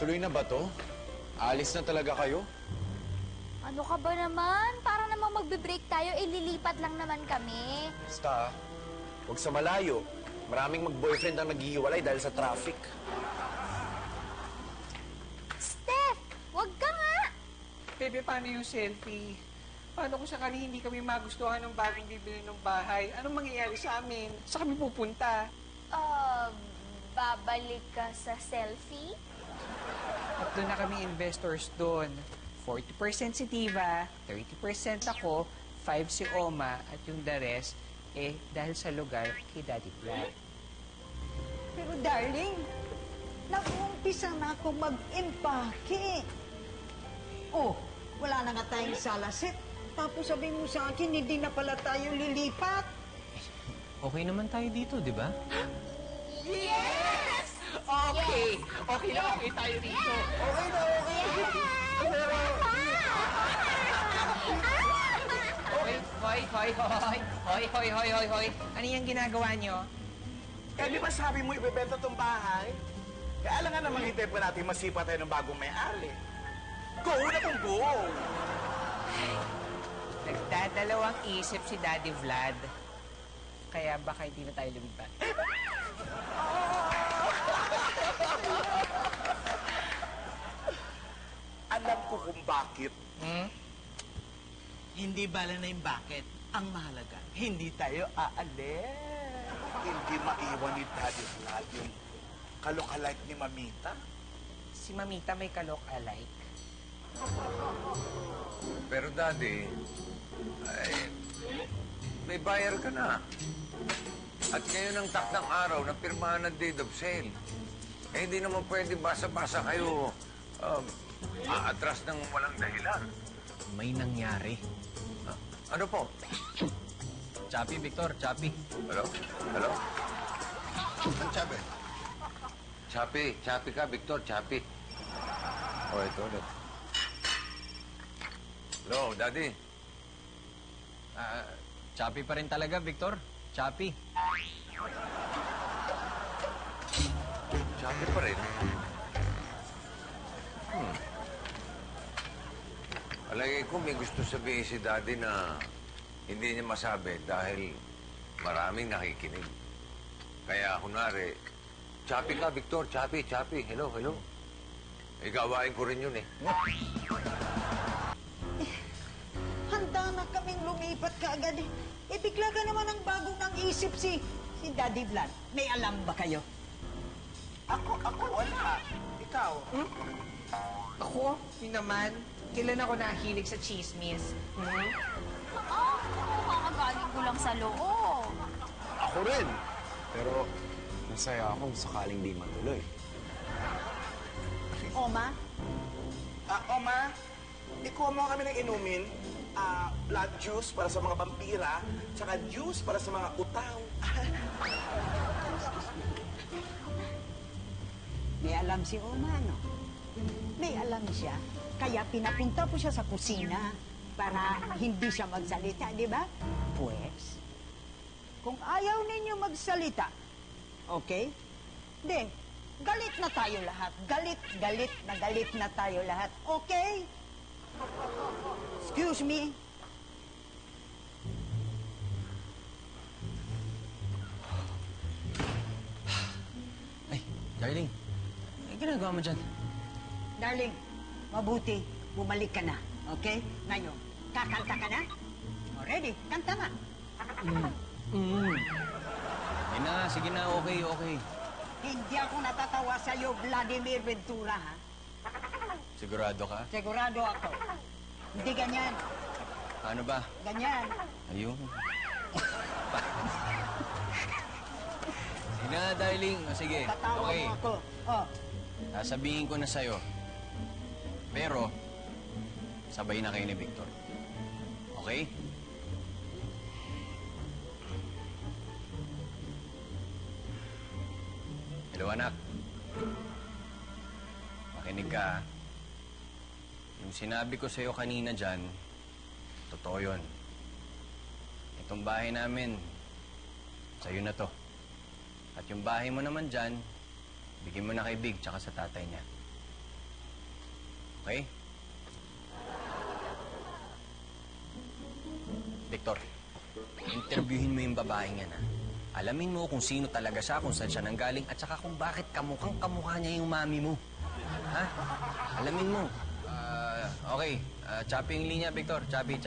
Tuloy na ba to? Aalis na talaga kayo? Ano ka ba naman? Para namang magbe-break tayo, ililipat lang naman kami. Basta, huwag sa malayo. Maraming mag-boyfriend ang naghihiwalay dahil sa traffic. Steph! Wag ka nga! Bebe, paano yung selfie? Paano kung sakali hindi kami magustuhan ng bagong bibili ng bahay? Anong mangyayari sa amin? Saan kami pupunta? Babalik ka sa selfie? At doon na kami investors doon. 40% si Tiva, 30% ako, 5 si Oma, at yung the rest, dahil sa lugar kay Daddy Vlad. Pero darling, nag-uumpisa na ako mag-impake. Oh, wala na nga tayong salasit. Tapos sabihin mo sa akin, hindi na pala tayo lilipat. Okay naman tayo dito, di ba? Yes! Okay! Okay na okay tayo dito. Okay na, okay! Pero... Hoy. Ano yung ginagawa nyo? Eh, di ba sabi mo ibebenta tong bahay? Kaya lang nga naman hintay pa natin masipa tayo ng bagong may-ari. Go na kung go! Nagdadalawang isip si Daddy Vlad. Kaya baka hindi na tayo lumipat. Alam ko kung bakit. Hindi bala na yung bakit. Ang mahalaga, hindi tayo aalis. Hindi maiwan ni Daddy Vlad yung kalokalike ni Mamita. Si Mamita may kalok-alike. Pero Daddy, ay, may bayar ka na. At ngayon ang takdang araw na pirmahan ng date of sale. Eh, hindi naman pwede basa-basa kayo aatras ng walang dahilan. May nangyari. Ano po? Chappy, Victor, Chappy. Hello? Hello? Ang sabi? Chappy ka, Victor, Chappy. Oh, ito ulit. Hello, Daddy. Chappy pa rin talaga, Victor. Chappy. Chappy pa rin. Alagay ko may gusto sabihin si Daddy na hindi niya masabi dahil maraming nakikinig. Kaya, kunwari, Chappy ka, Victor, Chappy. Hello. Gawain ko rin yun eh. Handa na kaming lumipat kaagad eh. Bigla ka naman ang bagong nang isip si Daddy Vlad. May alam ba kayo? Ako wala. Ikaw? Ako? Yun naman. Kailan ako nahilig sa chismis? Kakagaling ko lang sa loob. Ako rin. Pero masaya ako kung sakaling di matuloy. Oma? Oma, ikuha mo kami ng inumin. Blood juice para sa mga vampira, tsaka juice para sa mga utaw. May alam si Oma, no? May alam siya. Kaya pinapunta po siya sa kusina para hindi siya magsalita, di ba? Pues, kung ayaw ninyo magsalita, okay? Then, galit na tayo lahat. Galit na tayo lahat. Okay? Excuse me? Ay, darling. Ano ginagawa mo dyan? Darling, mabuti, bumalik ka na. Okay? Ngayon, kakanta ka na? Ready? Kanta nga. Sige na, okay. Hindi ako natatawa sa'yo, Vladimir Ventura, ha? Sigurado ka? Sigurado ako. Hindi ganyan. Paano ba? Ganyan. Ayun. Sige na, darling. Sige, Tatawa okay. mo ako. Oh. Sasabihin ko na sa'yo. Pero, sabay na kayo ni Victor. Okay? Hello, anak. Makinig ka, ha? Yung sinabi ko sa'yo kanina dyan, totoo yun. Itong bahay namin, sa'yo na to. At yung bahay mo naman dyan, bigyan mo na kay Big tsaka sa tatay niya. Okay? Victor, interviewin mo yung babaeng yan, ha? Alamin mo kung sino talaga siya, kung saan siya nanggaling, at saka kung bakit kamukhang-kamukha niya yung mami mo. Ha? Alamin mo. Okay. Choppy yung linya, Victor. Choppy.